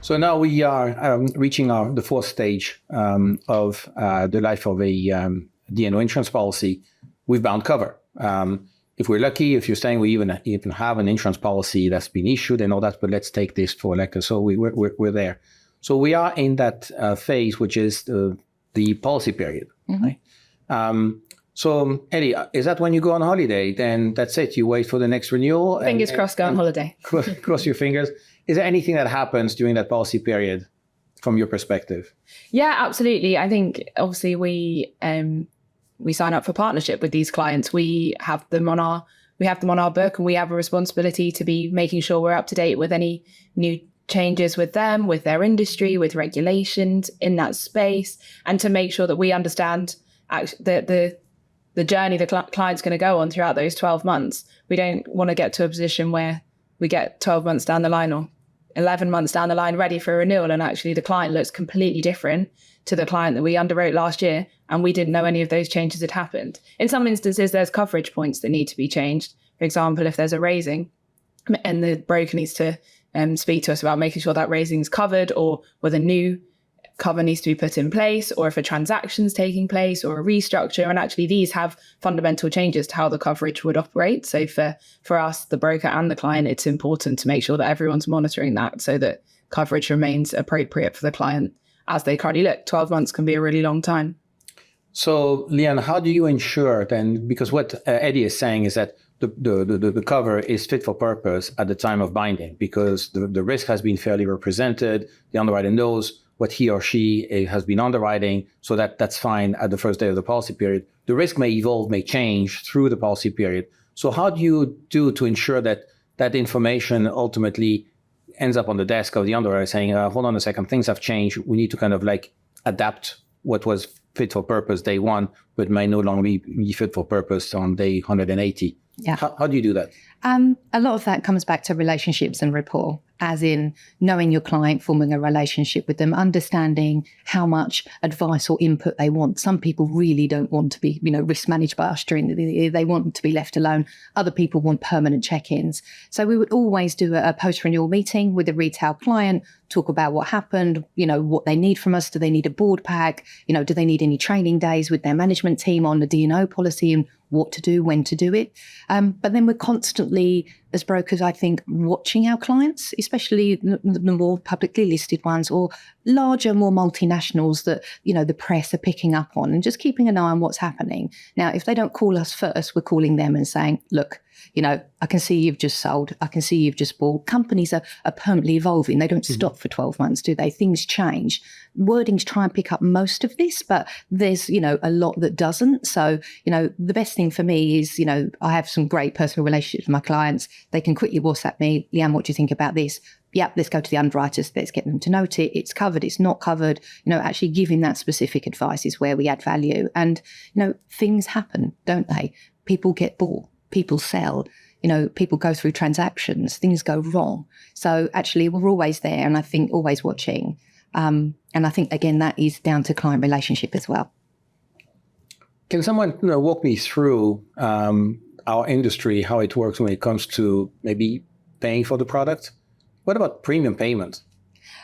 So now we are reaching the fourth stage of the life of a D&O insurance policy with bound cover. If we're lucky, if you're saying we even have an insurance policy that's been issued and all that, but let's take this for so we're there. So we are in that phase, which is the policy period. Right? So Eddie, is that when you go on holiday? Then that's it. You wait for the next renewal. Fingers crossed, go on holiday. Cross your fingers. Is there anything that happens during that policy period from your perspective? Yeah, absolutely. I think obviously we sign up for partnership with these clients. We have them on our book, and we have a responsibility to be making sure we're up to date with any new changes with them, with their industry, with regulations in that space, and to make sure that we understand the journey the client's going to go on throughout those 12 months. We don't want to get to a position where we get 12 months down the line or 11 months down the line ready for a renewal, and actually the client looks completely different to the client that we underwrote last year, and we didn't know any of those changes had happened. In some instances, there's coverage points that need to be changed. For example, if there's a raising and the broker needs to speak to us about making sure that raising is covered, or whether new cover needs to be put in place, or if a transaction's taking place or a restructure. And actually these have fundamental changes to how the coverage would operate. So for us, the broker and the client, it's important to make sure that everyone's monitoring that so that coverage remains appropriate for the client as they currently look. 12 months can be a really long time. So Leanne, how do you ensure then, because what Eddie is saying is that the cover is fit for purpose at the time of binding, because the risk has been fairly represented, the underwriter knows what he or she has been underwriting, so that's fine at the first day of the policy period. The risk may evolve, may change through the policy period. So how do you do to ensure that that information ultimately ends up on the desk of the underwriter saying, hold on a second, things have changed. We need to kind of like adapt what was fit for purpose day one, but may no longer be fit for purpose on day 180. Yeah. How do you do that? A lot of that comes back to relationships and rapport, as in knowing your client, forming a relationship with them, understanding how much advice or input they want. Some people really don't want to be, risk managed by us during the year. They want to be left alone. Other people want permanent check-ins. So we would always do a post-renewal meeting with a retail client, talk about what happened, what they need from us. Do they need a board pack? Do they need any training days with their management team on the D&O policy and what to do, when to do it? But then we're constantly, as brokers, I think, watching our clients, especially the more publicly listed ones or larger, more multinationals that, the press are picking up on, and just keeping an eye on what's happening. Now, if they don't call us first, we're calling them and saying, look, I can see you've just sold. I can see you've just bought. Companies are permanently evolving. They don't stop for 12 months, do they? Things change. Wordings try and pick up most of this, but there's, a lot that doesn't. So, the best thing for me is, I have some great personal relationships with my clients. They can quickly WhatsApp me, Leanne, what do you think about this? Yep, let's go to the underwriters. Let's get them to note it. It's covered. It's not covered. Actually giving that specific advice is where we add value. And, things happen, don't they? People get bought. People sell, people go through transactions, things go wrong. So actually we're always there, and I think always watching. And I think, again, that is down to client relationship as well. Can someone walk me through our industry, how it works when it comes to maybe paying for the product? What about premium payment?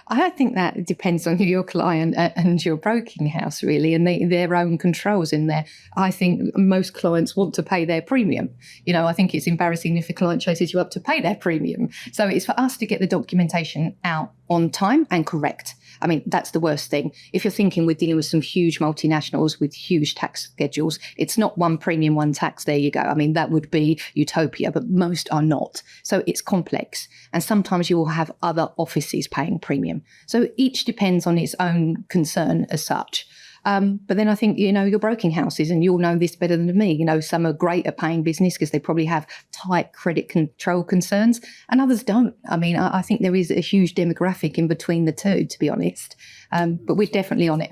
I think that depends on your client and your broking house, really, and their own controls in there. I think most clients want to pay their premium. I think it's embarrassing if a client chases you up to pay their premium. So it's for us to get the documentation out on time and correct. I mean, that's the worst thing. If you're thinking we're dealing with some huge multinationals with huge tax schedules, it's not one premium, one tax, there you go. I mean, that would be utopia, but most are not. So it's complex. And sometimes you will have other offices paying premium. So each depends on its own concern as such. But then I think, your broking houses, and you'll know this better than me, some are great at paying business because they probably have tight credit control concerns, and others don't. I mean, I think there is a huge demographic in between the two, to be honest. But we're definitely on it.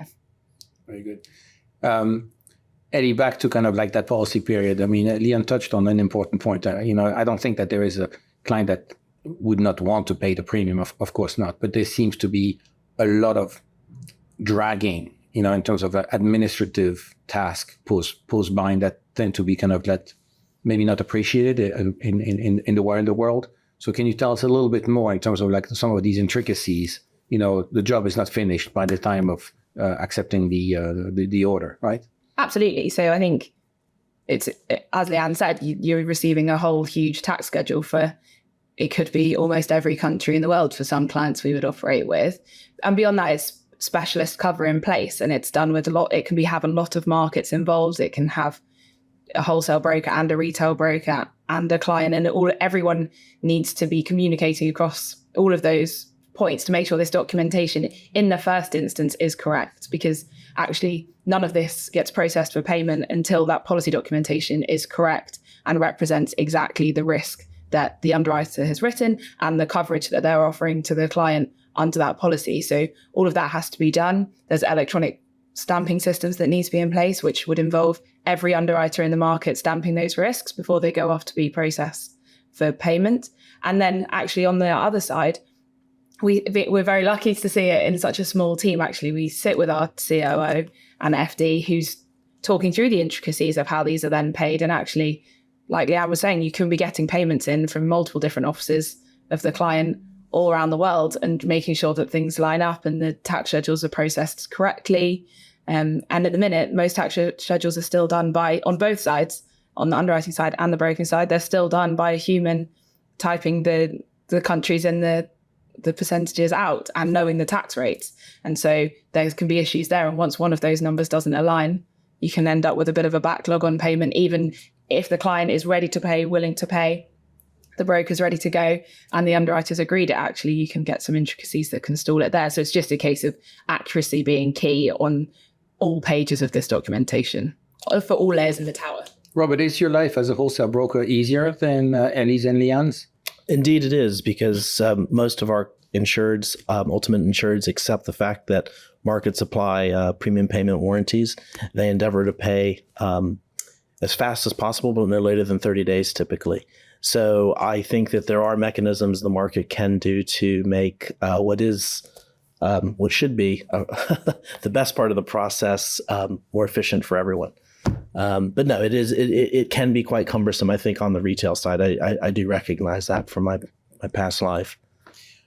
Very good. Eddie, back to kind of like that policy period. I mean, Leanne touched on an important point. I don't think that there is a client that would not want to pay the premium. Of course not. But there seems to be a lot of dragging, in terms of administrative task post-bind that tend to be kind of maybe not appreciated in the world. So can you tell us a little bit more in terms of like some of these intricacies, the job is not finished by the time of accepting the order, right? Absolutely. So I think it's, as Leanne said, you're receiving a whole huge tax schedule for, it could be almost every country in the world for some clients we would operate with. And beyond that, it's specialist cover in place, and it's done with it can have a lot of markets involved. It can have a wholesale broker and a retail broker and a client, and everyone needs to be communicating across all of those points to make sure this documentation in the first instance is correct, because actually none of this gets processed for payment until that policy documentation is correct and represents exactly the risk that the underwriter has written and the coverage that they're offering to the client under that policy. So all of that has to be done. There's electronic stamping systems that need to be in place, which would involve every underwriter in the market stamping those risks before they go off to be processed for payment. And then actually on the other side, we're very lucky to see it in such a small team. Actually, we sit with our COO and FD who's talking through the intricacies of how these are then paid. And actually, like Leanne was saying, you can be getting payments in from multiple different offices of the client all around the world and making sure that things line up and the tax schedules are processed correctly. And at the minute, most tax schedules are still done on both sides, on the underwriting side and the broking side, they're still done by a human typing the countries and the percentages out and knowing the tax rates. And so there can be issues there. And once one of those numbers doesn't align, you can end up with a bit of a backlog on payment, even if the client is ready to pay, willing to pay, the broker's ready to go, and the underwriters agreed it. Actually, you can get some intricacies that can stall it there. So it's just a case of accuracy being key on all pages of this documentation for all layers in the tower. Robert, is your life as a wholesale broker easier than Ellie's and Leanne's? Indeed it is, because most of our insureds, ultimate insureds, accept the fact that markets apply premium payment warranties. They endeavor to pay as fast as possible, but no later than 30 days typically. So I think that there are mechanisms the market can do to make what should be the best part of the process more efficient for everyone. But no, it can be quite cumbersome, I think, on the retail side. I do recognize that from my past life.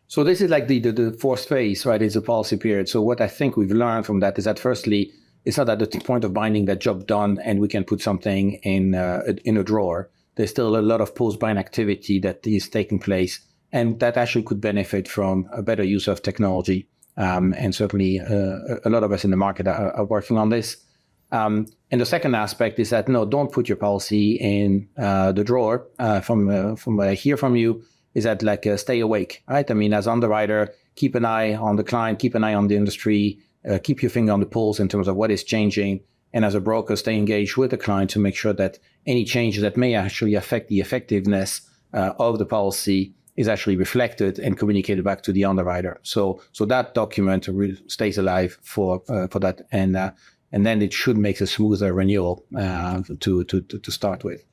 So this is like the fourth phase, right? It's a policy period. So what I think we've learned from that is that firstly, it's not at the point of binding that job done and we can put something in a drawer. There's still a lot of post-bind activity that is taking place, and that actually could benefit from a better use of technology. And certainly a lot of us in the market are working on this. And the second aspect is that, no, don't put your policy in the drawer. From what I hear from you is that stay awake, right? I mean, as underwriter, keep an eye on the client, keep an eye on the industry, keep your finger on the pulse in terms of what is changing. And as a broker, stay engaged with the client to make sure that any changes that may actually affect the effectiveness of the policy is actually reflected and communicated back to the underwriter. So that document stays alive for that, and then it should make a smoother renewal to start with.